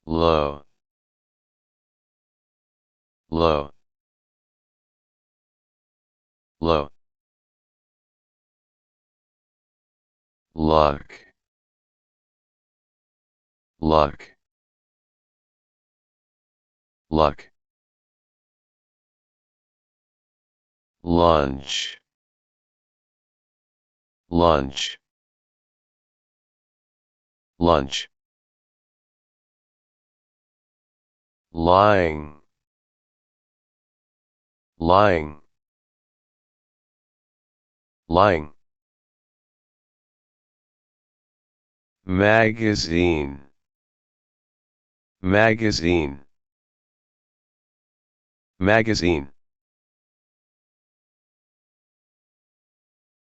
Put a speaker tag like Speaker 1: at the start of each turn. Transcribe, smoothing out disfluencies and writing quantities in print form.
Speaker 1: low, low, low. Luck, luck, luck. Lunch, lunch, lunch. Lying, lying, lying. Magazine, magazine, magazine.